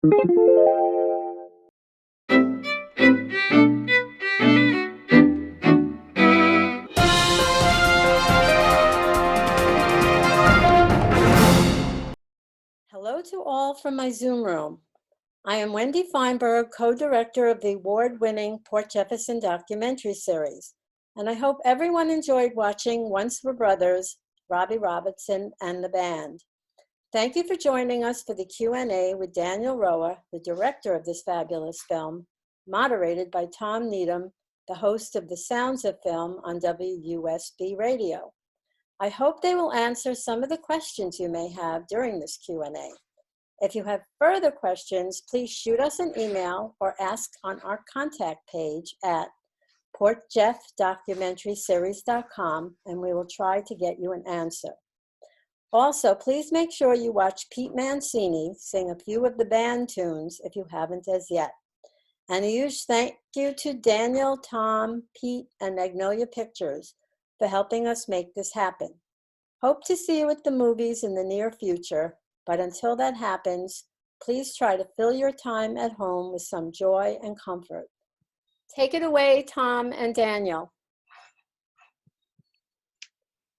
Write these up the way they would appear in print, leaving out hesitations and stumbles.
Hello to all from my Zoom room. I am Wendy Feinberg, co-director of the award-winning Port Jefferson documentary series, and I hope everyone enjoyed watching Once Were Brothers, Robbie Robertson and the Band. Thank you for joining us for the Q&A with Daniel Roa, the director of this fabulous film, moderated by Tom Needham, the host of The Sounds of Film on WUSB Radio. I hope they will answer some of the questions you may have during this Q&A. If you have further questions, please shoot us an email or ask on our contact page at portjeffdocumentaryseries.com, and we will try to get you an answer. Also, please make sure you watch Pete Mancini sing a few of the band tunes if you haven't as yet. And a huge thank you to Daniel, Tom, Pete, and Magnolia Pictures for helping us make this happen. Hope to see you at the movies in the near future, but until that happens, please try to fill your time at home with some joy and comfort. Take it away, Tom and Daniel.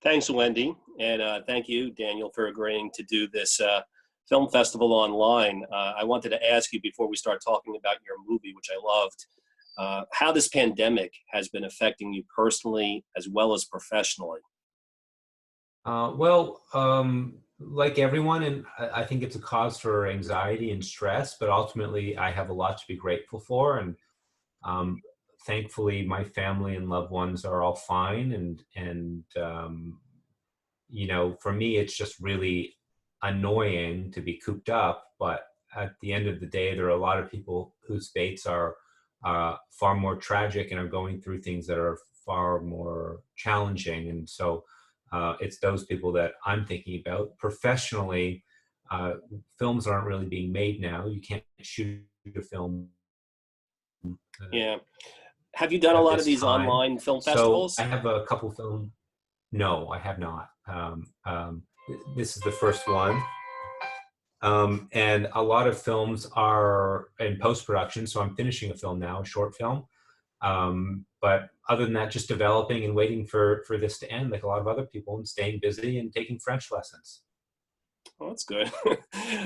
Thanks, Wendy, and thank you, Daniel, for agreeing to do this film festival online. I wanted to ask you before we start talking about your movie, which I loved, how this pandemic has been affecting you personally as well as professionally. Like everyone, and I think it's a cause for anxiety and stress, but ultimately I have a lot to be grateful for. And thankfully my family and loved ones are all fine. And you know, for me, it's just really annoying to be cooped up. But at the end of the day, there are a lot of people whose fates are far more tragic and are going through things that are far more challenging. And so it's those people that I'm thinking about. Professionally, films aren't really being made now. You can't shoot a film. Yeah. Have you done a lot of these online film festivals? So I have a couple films. No, I have not. This is the first one. And a lot of films are in post-production. So I'm finishing a film now, a short film. But other than that, just developing and waiting for this to end, like a lot of other people, and staying busy and taking French lessons. Oh, that's good.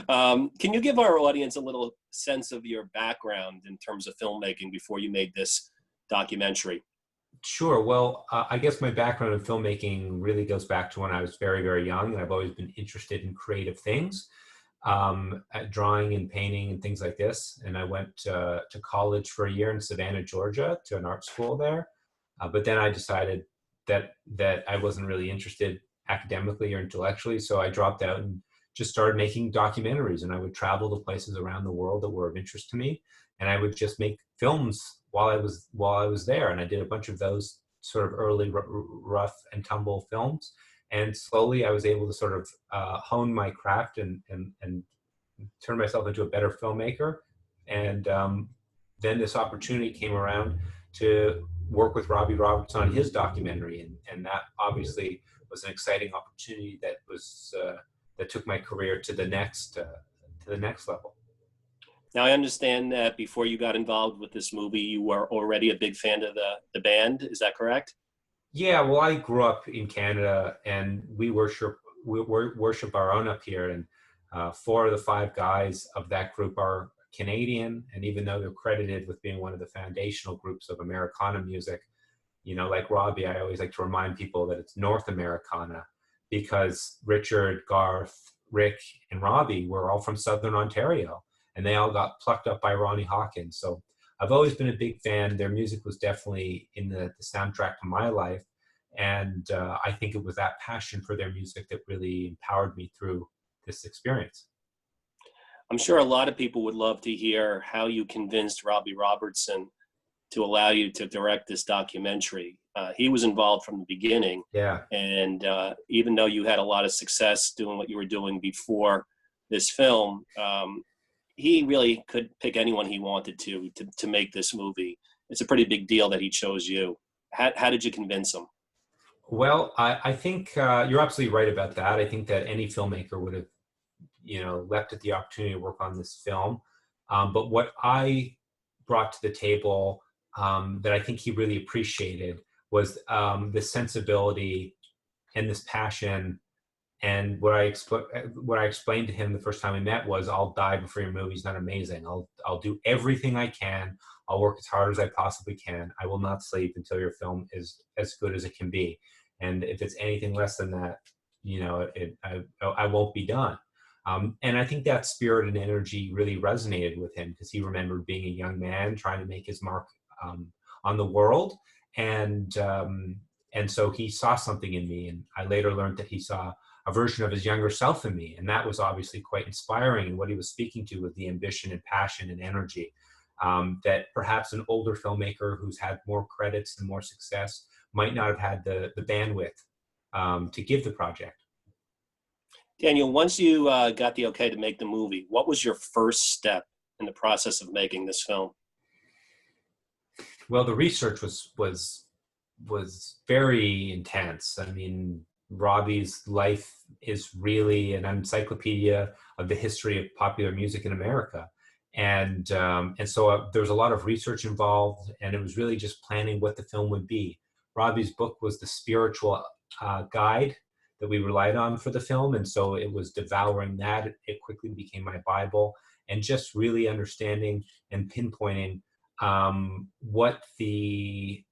Can you give our audience a little sense of your background in terms of filmmaking before you made this documentary? Sure. Well, I guess my background in filmmaking really goes back to when I was very, very young, and I've always been interested in creative things, at drawing and painting and things like this. And I went to college for a year in Savannah, Georgia, to an art school there. But then I decided that I wasn't really interested academically or intellectually, so I dropped out and just started making documentaries. And I would travel to places around the world that were of interest to me, and I would just make films while I was there. And I did a bunch of those sort of early rough and tumble films. And slowly I was able to sort of hone my craft and turn myself into a better filmmaker. And then this opportunity came around to work with Robbie Robertson on his documentary. And that obviously was an exciting opportunity that was that took my career to the next level. Now, I understand that before you got involved with this movie, you were already a big fan of the band. Is that correct? Yeah, well, I grew up in Canada, and we worship our own up here. And 4 of the 5 guys of that group are Canadian. And even though they're credited with being one of the foundational groups of Americana music, you know, like Robbie, I always like to remind people that it's North Americana, because Richard, Garth, Rick, and Robbie were all from Southern Ontario. And they all got plucked up by Ronnie Hawkins. So I've always been a big fan. Their music was definitely in the soundtrack to my life. And I think it was that passion for their music that really empowered me through this experience. I'm sure a lot of people would love to hear how you convinced Robbie Robertson to allow you to direct this documentary. He was involved from the beginning. Yeah. And even though you had a lot of success doing what you were doing before this film, he really could pick anyone he wanted to make this movie. It's a pretty big deal that he chose you. How did you convince him? Well, I think you're absolutely right about that. I think that any filmmaker would have, leapt at the opportunity to work on this film. But what I brought to the table that I think he really appreciated was the sensibility and this passion. And what I explained to him the first time we met was, I'll die before your movie's not amazing. I'll do everything I can. I'll work as hard as I possibly can. I will not sleep until your film is as good as it can be. And if it's anything less than that, I won't be done. And I think that spirit and energy really resonated with him, because he remembered being a young man trying to make his mark on the world. And so he saw something in me. And I later learned that he saw a version of his younger self in me. And that was obviously quite inspiring. And what he was speaking to was the ambition and passion and energy that perhaps an older filmmaker who's had more credits and more success might not have had the bandwidth to give the project. Daniel, once you got the okay to make the movie, what was your first step in the process of making this film? Well, the research was very intense. I mean, Robbie's life is really an encyclopedia of the history of popular music in America. And so there was a lot of research involved, and it was really just planning what the film would be. Robbie's book was the spiritual guide that we relied on for the film. And so it was devouring that. It quickly became my Bible, and just really understanding and pinpointing what the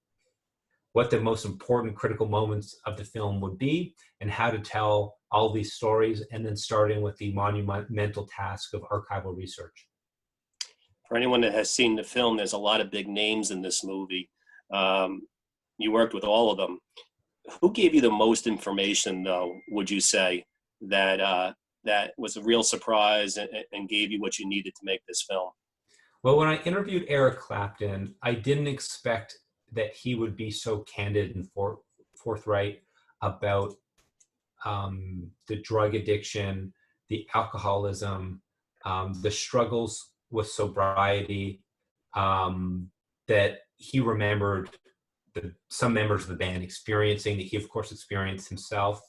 most important critical moments of the film would be, and how to tell all these stories, and then starting with the monumental task of archival research. For anyone that has seen the film, there's a lot of big names in this movie. You worked with all of them. Who gave you the most information, though, would you say, that was a real surprise and gave you what you needed to make this film? Well, when I interviewed Eric Clapton, I didn't expect that he would be so candid and forthright about the drug addiction, the alcoholism, the struggles with sobriety, that he remembered some members of the band experiencing, that he of course experienced himself.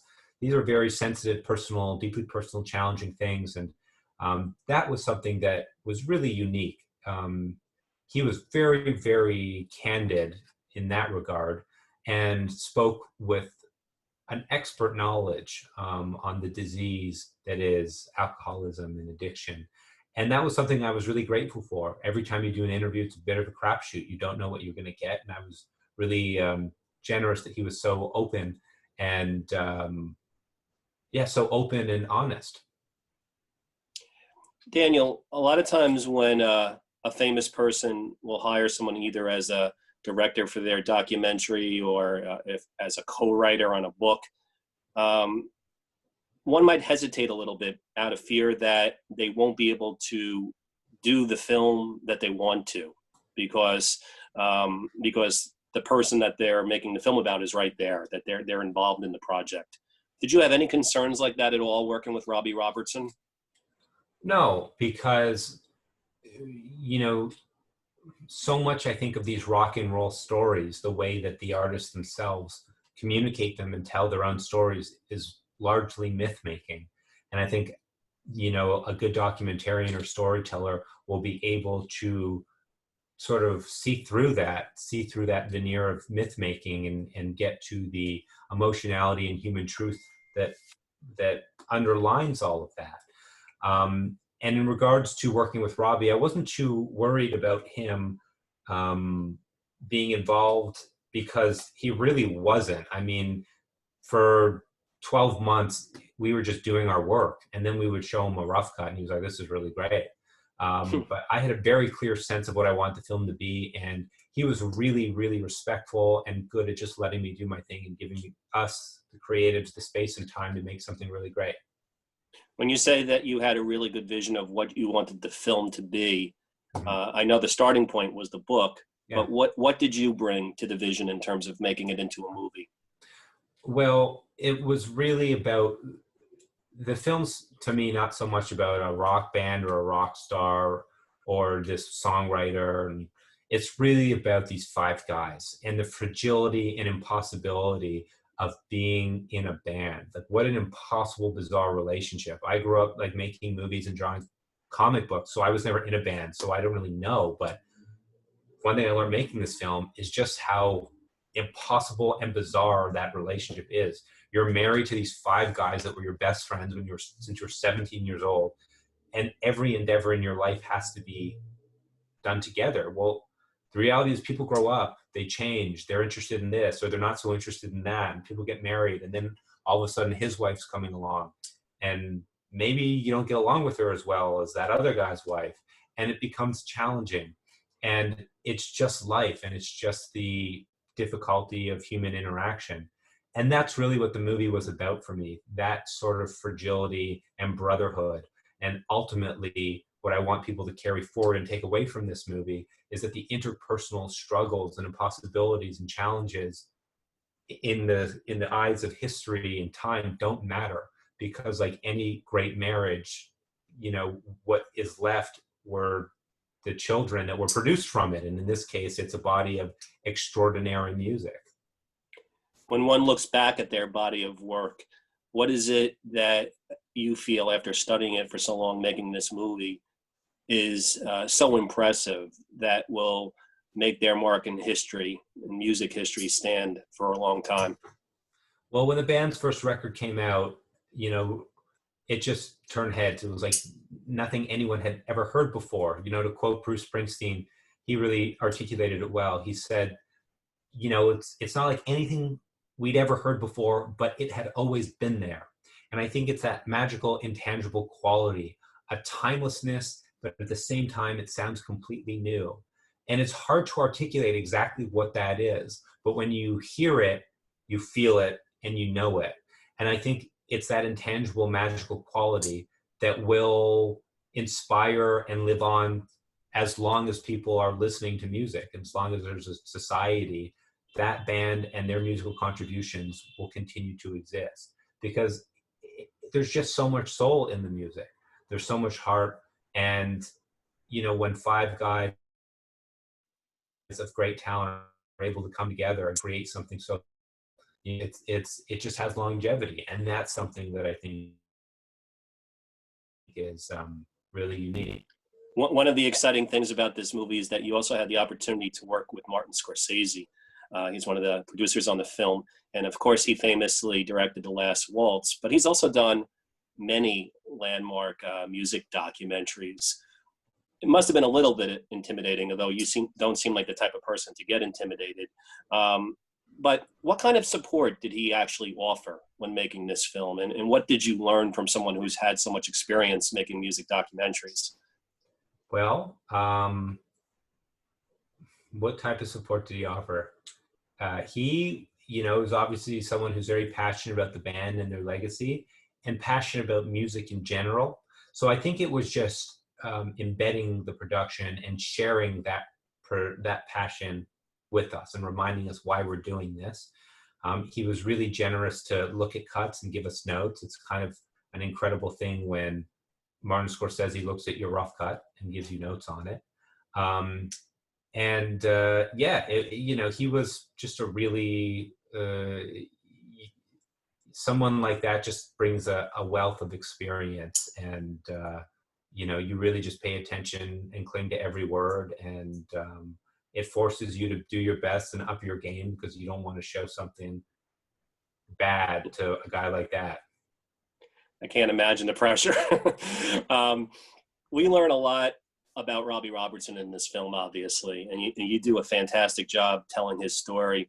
These are very sensitive, personal, deeply personal, challenging things. And that was something that was really unique. He was very, very candid in that regard, and spoke with an expert knowledge on the disease that is alcoholism and addiction. And that was something I was really grateful for. Every time you do an interview, it's a bit of a crapshoot. You don't know what you're going to get. And I was really generous that he was so open and so open and honest. Daniel, a lot of times when a famous person will hire someone either as a director for their documentary or as a co-writer on a book, one might hesitate a little bit out of fear that they won't be able to do the film that they want to, because the person that they're making the film about is right there, that they're involved in the project. Did you have any concerns like that at all working with Robbie Robertson? No, because, so much I think of these rock and roll stories, the way that the artists themselves communicate them and tell their own stories is largely myth making. And I think, a good documentarian or storyteller will be able to sort of see through that veneer of myth making and get to the emotionality and human truth that underlines all of that. And in regards to working with Robbie, I wasn't too worried about him being involved, because he really wasn't. I mean, for 12 months, we were just doing our work, and then we would show him a rough cut, and he was like, "This is really great." But I had a very clear sense of what I wanted the film to be, and he was really, really respectful and good at just letting me do my thing and giving us, the creatives, the space and time to make something really great. When you say that you had a really good vision of what you wanted the film to be, I know the starting point was the book, but what did you bring to the vision in terms of making it into a movie? Well, it was really about the film's, to me, not so much about a rock band or a rock star or this songwriter. And it's really about these five guys and the fragility and impossibility of being in a band. Like, what an impossible, bizarre relationship. I grew up like making movies and drawing comic books, so I was never in a band, so I don't really know. But one thing I learned making this film is just how impossible and bizarre that relationship is. You're married to these 5 guys that were your best friends since you were 17 years old, and every endeavor in your life has to be done together. Well, the reality is people grow up, they change, they're interested in this or they're not so interested in that, and people get married, and then all of a sudden his wife's coming along, and maybe you don't get along with her as well as that other guy's wife, and it becomes challenging. And it's just life, and it's just the difficulty of human interaction. And that's really what the movie was about for me, that sort of fragility and brotherhood. And ultimately, what I want people to carry forward and take away from this movie is that the interpersonal struggles and impossibilities and challenges in the eyes of history and time don't matter, because like any great marriage, you know, what is left were the children that were produced from it. And in this case, it's a body of extraordinary music. When one looks back at their body of work, what is it that you feel after studying it for so long, making this movie, is so impressive that will make their mark in history, in music history, stand for a long time? Well, when the band's first record came out, you know, it just turned heads. It was like nothing anyone had ever heard before. You know, to quote Bruce Springsteen, he really articulated it well. He said, you know, it's not like anything we'd ever heard before, but it had always been there. And I think it's that magical, intangible quality, a timelessness, but at the same time, it sounds completely new. And it's hard to articulate exactly what that is, but when you hear it, you feel it and you know it. And I think it's that intangible, magical quality that will inspire and live on as long as people are listening to music, and as long as there's a society. That band and their musical contributions will continue to exist, because there's just so much soul in the music. There's so much heart. And, you know, when 5 guys of great talent are able to come together and create something so, it just has longevity. And that's something that I think is really unique. One of the exciting things about this movie is that you also had the opportunity to work with Martin Scorsese. He's one of the producers on the film. And of course, he famously directed The Last Waltz, but he's also done many landmark music documentaries. It must have been a little bit intimidating, although you don't seem like the type of person to get intimidated. But what kind of support did he actually offer when making this film? And what did you learn from someone who's had so much experience making music documentaries? Well, what type of support did he offer? He, you know, is obviously someone who's very passionate about the band and their legacy, and passionate about music in general. So I think it was just embedding the production and sharing that passion with us and reminding us why we're doing this. He was really generous to look at cuts and give us notes. It's kind of an incredible thing when Martin Scorsese looks at your rough cut and gives you notes on it. You know, he was just a really, someone like that just brings a wealth of experience, and, you know, you really just pay attention and cling to every word, and it forces you to do your best and up your game, because you don't want to show something bad to a guy like that. I can't imagine the pressure. We learn a lot about Robbie Robertson in this film, obviously, and you do a fantastic job telling his story.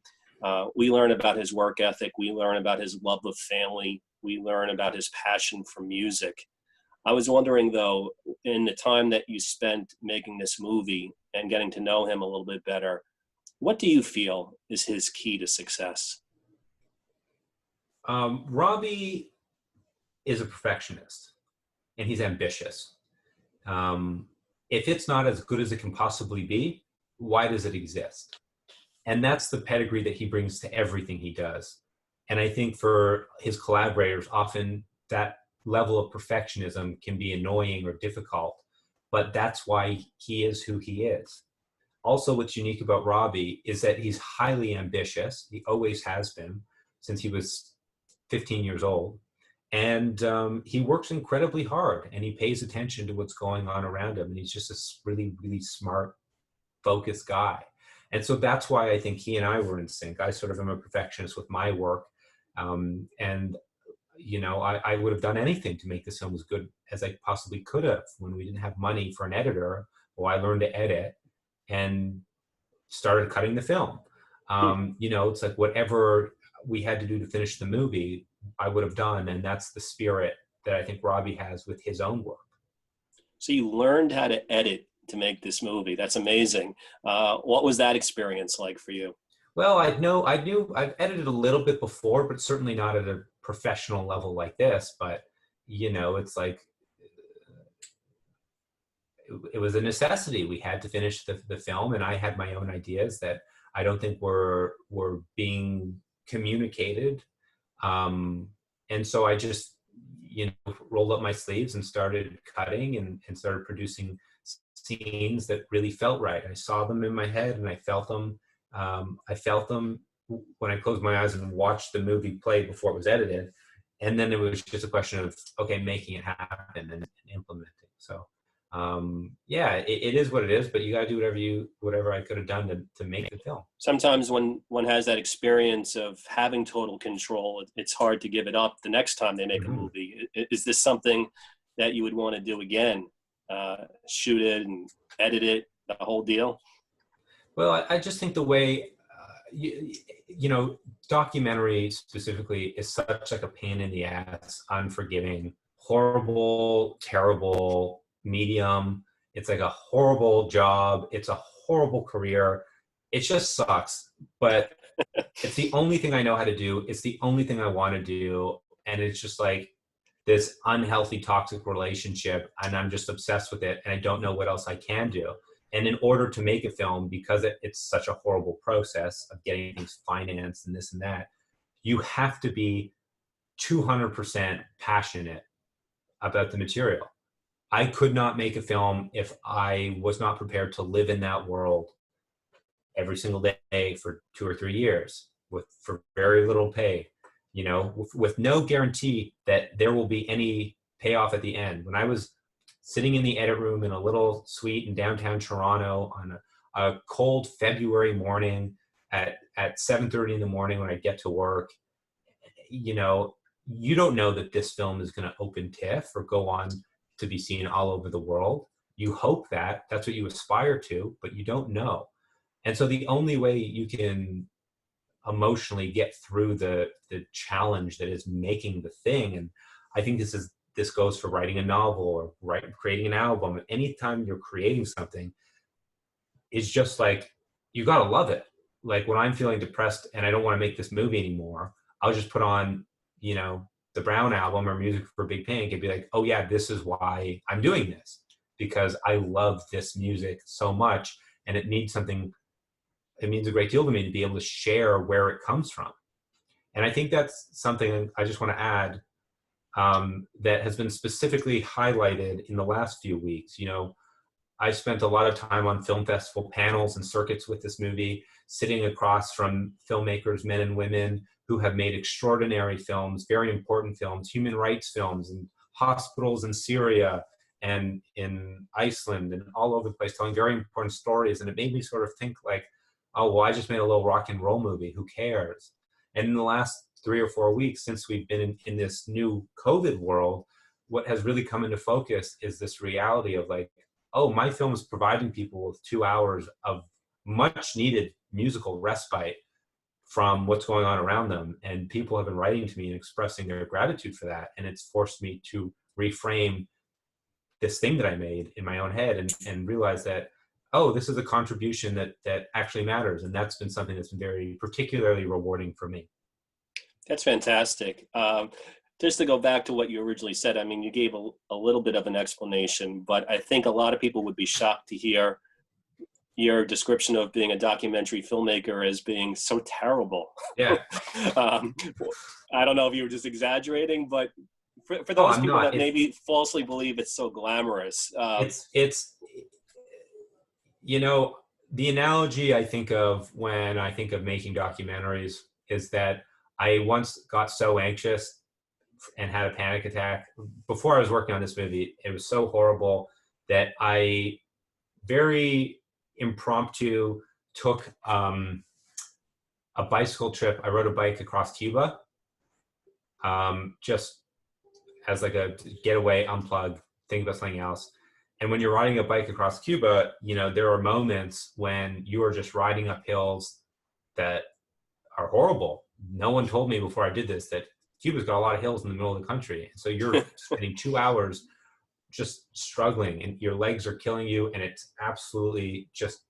We learn about his work ethic. We learn about his love of family. We learn about his passion for music. I was wondering, though, in the time that you spent making this movie and getting to know him a little bit better, what do you feel is his key to success? Robbie is a perfectionist, and he's ambitious. If it's not as good as it can possibly be, why does it exist? And that's the pedigree that he brings to everything he does. And I think for his collaborators, often that level of perfectionism can be annoying or difficult, but that's why he is who he is. Also, what's unique about Robbie is that he's highly ambitious. He always has been since he was 15 years old. And he works incredibly hard, and he pays attention to what's going on around him. And he's just a really, really smart, focused guy. And so that's why I think he and I were in sync. I sort of am a perfectionist with my work. And, I would have done anything to make this film as good as I possibly could have. When we didn't have money for an editor, well, I learned to edit and started cutting the film. It's like whatever we had to do to finish the movie, I would have done. And that's the spirit that I think Robbie has with his own work. So you learned how to edit to make this movie. That's amazing. What was that experience like for you? Well, I knew I've edited a little bit before, but certainly not at a professional level like this. But, it's like, it was a necessity. We had to finish the film, and I had my own ideas that I don't think were being communicated. And so I just, rolled up my sleeves and started cutting and started producing scenes that really felt right. I saw them in my head and I felt them. I felt them when I closed my eyes and watched the movie play before it was edited. And then it was just a question of, okay, making it happen and implementing. So it is what it is, but you got to do whatever I could have done to make the film. Sometimes when one has that experience of having total control, it's hard to give it up the next time they make a movie. Is this something that you would want to do again? Shoot it and edit it, the whole deal? Well, I just think the way, documentary specifically is such like a pain in the ass, unforgiving, horrible, terrible medium. It's like a horrible job. It's a horrible career. It just sucks, but it's the only thing I know how to do. It's the only thing I want to do. And it's just like this unhealthy, toxic relationship. And I'm just obsessed with it. And I don't know what else I can do. And in order to make a film, because it's such a horrible process of getting things financed and this and that, you have to be 200% passionate about the material. I could not make a film if I was not prepared to live in that world every single day for 2 or 3 years for very little pay, with no guarantee that there will be any payoff at the end. When I was sitting in the edit room in a little suite in downtown Toronto on a cold February morning at 7:30 in the morning when I get to work, you don't know that this film is going to open TIFF or go on to be seen all over the world. You hope that's what you aspire to, but you don't know. And so the only way you can emotionally get through the challenge that is making the thing, and I think this goes for writing a novel or creating an album. Anytime you're creating something, it's just like, you got to love it. Like when I'm feeling depressed and I don't want to make this movie anymore, I'll just put on, the Brown album or Music for Big Pink and be like, oh yeah, this is why I'm doing this, because I love this music so much. And it means a great deal to me to be able to share where it comes from. And I think that's something I just want to add, that has been specifically highlighted in the last few weeks. I spent a lot of time on film festival panels and circuits with this movie, sitting across from filmmakers, men and women, who have made extraordinary films, very important films, human rights films, in hospitals in Syria and in Iceland and all over the place, telling very important stories. And it made me sort of think like, oh, well, I just made a little rock and roll movie. Who cares? And in the last 3 or 4 weeks, since we've been in this new COVID world, what has really come into focus is this reality of like, oh, my film is providing people with 2 hours of much needed musical respite from what's going on around them. And people have been writing to me and expressing their gratitude for that. And it's forced me to reframe this thing that I made in my own head and realize that, oh, this is a contribution that actually matters. And that's been something that's been very particularly rewarding for me. That's fantastic. Just to go back to what you originally said, I mean, you gave a little bit of an explanation, but I think a lot of people would be shocked to hear your description of being a documentary filmmaker as being so terrible. Yeah. I don't know if you were just exaggerating, but for those people that maybe falsely believe it's so glamorous. It's the analogy I think of when I think of making documentaries is that I once got so anxious and had a panic attack. Before I was working on this movie, it was so horrible that I very impromptu took a bicycle trip. I rode a bike across Cuba, just as like a getaway, unplug, think about something else. And when you're riding a bike across Cuba, you know, there are moments when you are just riding up hills that are horrible. No one told me before I did this that Cuba's got a lot of hills in the middle of the country. And so you're spending 2 hours just struggling and your legs are killing you and it's absolutely just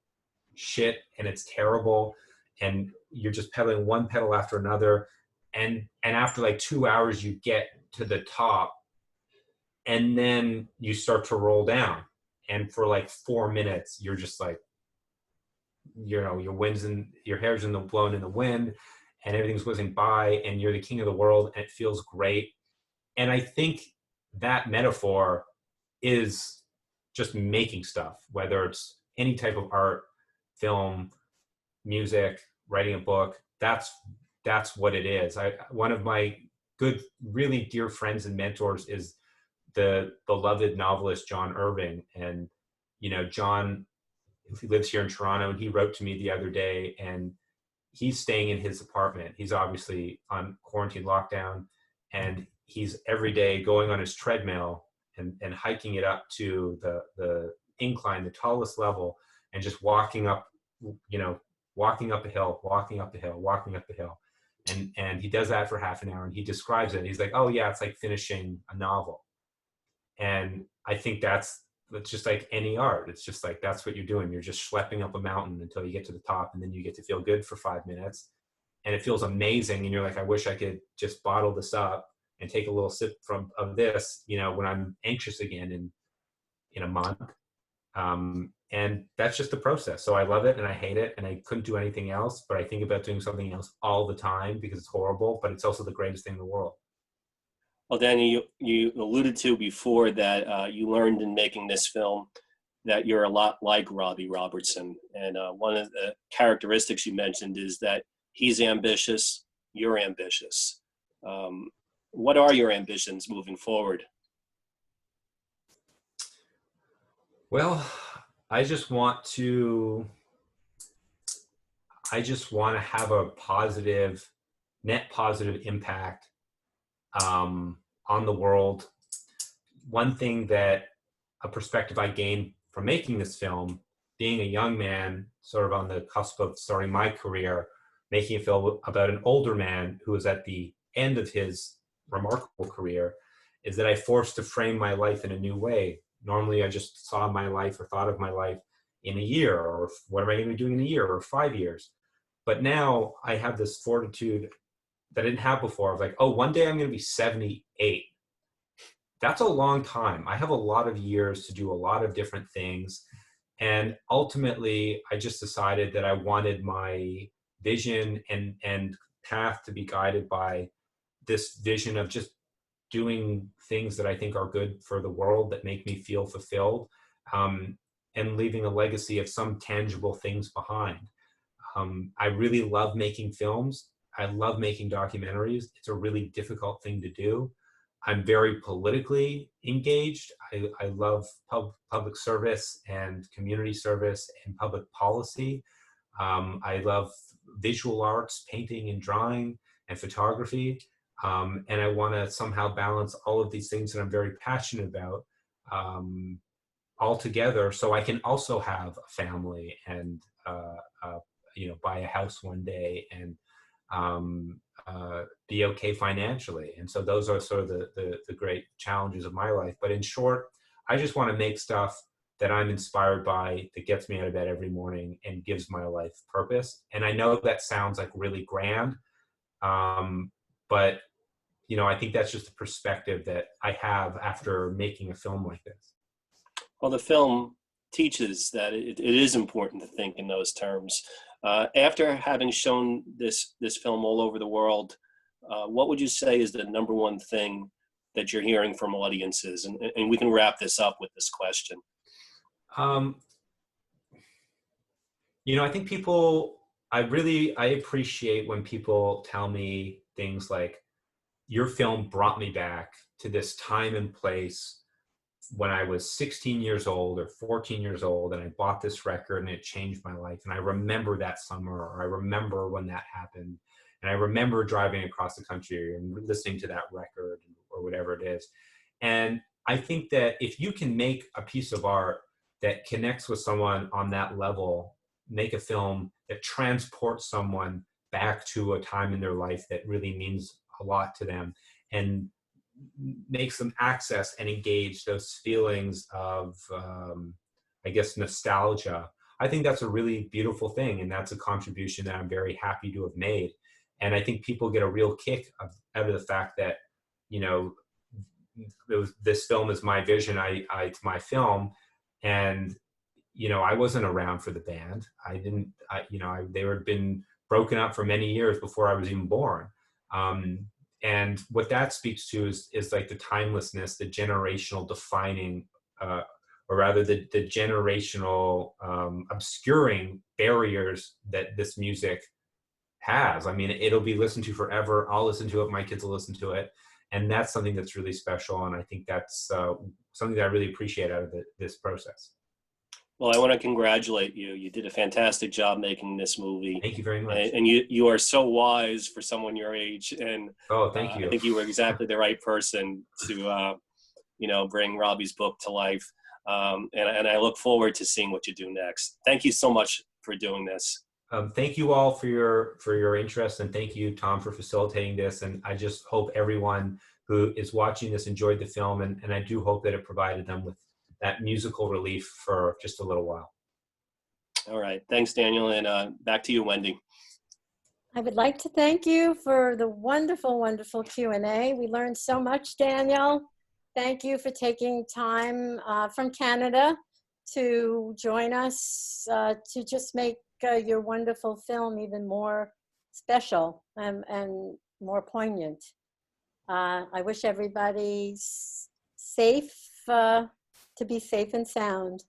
shit and it's terrible. And you're just pedaling one pedal after another. And after like 2 hours, you get to the top and then you start to roll down. And for like 4 minutes, you're just like, you know, your hair's blown in the wind and everything's whizzing by and you're the king of the world and it feels great. And I think that metaphor is just making stuff, whether it's any type of art, film, music, writing a book. That's what it is. One of my good, really dear friends and mentors is the beloved novelist John Irving. And, you know, John, he lives here in Toronto, and he wrote to me the other day, and he's staying in his apartment. He's obviously on quarantine lockdown, and he's every day going on his treadmill and hiking it up to the incline, the tallest level, and just walking up, you know, walking up a hill, walking up a hill, walking up a hill. And he does that for half an hour, and he describes it. He's like, oh yeah, it's like finishing a novel. And I think that's just like any art. It's just like, that's what you're doing. You're just schlepping up a mountain until you get to the top, and then you get to feel good for 5 minutes. And it feels amazing. And you're like, I wish I could just bottle this up and take a little sip of this, you know, when I'm anxious again in a month. And that's just the process. So I love it and I hate it and I couldn't do anything else, but I think about doing something else all the time because it's horrible, but it's also the greatest thing in the world. Well, Danny, you alluded to before that you learned in making this film that you're a lot like Robbie Robertson. And one of the characteristics you mentioned is that he's ambitious, you're ambitious. What are your ambitions moving forward? Well, I just want to have a net positive impact on the world. One thing a perspective I gained from making this film, being a young man, sort of on the cusp of starting my career, making a film about an older man who is at the end of his remarkable career, is that I forced to frame my life in a new way. Normally, I just saw my life or thought of my life in a year, or what am I going to be doing in a year or 5 years? But now I have this fortitude that I didn't have before of like, oh, one day I'm going to be 78. That's a long time. I have a lot of years to do a lot of different things. And ultimately, I just decided that I wanted my vision and path to be guided by this vision of just doing things that I think are good for the world, that make me feel fulfilled, and leaving a legacy of some tangible things behind. I really love making films. I love making documentaries. It's a really difficult thing to do. I'm very politically engaged. I love public service and community service and public policy. I love visual arts, painting and drawing and photography. And I want to somehow balance all of these things that I'm very passionate about all together, so I can also have a family and you know, buy a house one day and be okay financially. And so those are sort of the great challenges of my life. But in short, I just want to make stuff that I'm inspired by, that gets me out of bed every morning and gives my life purpose. And I know that sounds like really grand, but you know, I think that's just the perspective that I have after making a film like this. Well, the film teaches that it is important to think in those terms. After having shown this film all over the world, what would you say is the number one thing that you're hearing from audiences? And we can wrap this up with this question. You know, I think I appreciate when people tell me things like, your film brought me back to this time and place when I was 16 years old or 14 years old, and I bought this record and it changed my life. And I remember that summer, or I remember when that happened. And I remember driving across the country and listening to that record or whatever it is. And I think that if you can make a piece of art that connects with someone on that level, make a film that transports someone back to a time in their life that really means a lot to them, and makes them access and engage those feelings of, I guess, nostalgia. I think that's a really beautiful thing, and that's a contribution that I'm very happy to have made. And I think people get a real kick out of the fact that, you know, this film is my vision. It's my film, and you know, I wasn't around for the band. They had been broken up for many years before I was even born. And what that speaks to is like the timelessness, the generational defining, or rather the generational obscuring barriers that this music has. I mean, it'll be listened to forever. I'll listen to it. My kids will listen to it. And that's something that's really special. And I think that's something that I really appreciate out of this process. Well, I want to congratulate you. You did a fantastic job making this movie. Thank you very much. And you are so wise for someone your age. And thank you. I think you were exactly the right person to, bring Robbie's book to life. And I look forward to seeing what you do next. Thank you so much for doing this. Thank you all for your interest, and thank you, Tom, for facilitating this. And I just hope everyone who is watching this enjoyed the film, and I do hope that it provided them with that musical relief for just a little while. All right. Thanks, Daniel. And back to you, Wendy. I would like to thank you for the wonderful, wonderful Q&A. We learned so much, Daniel. Thank you for taking time from Canada to join us to just make your wonderful film even more special and more poignant. I wish everybody safe, to be safe and sound.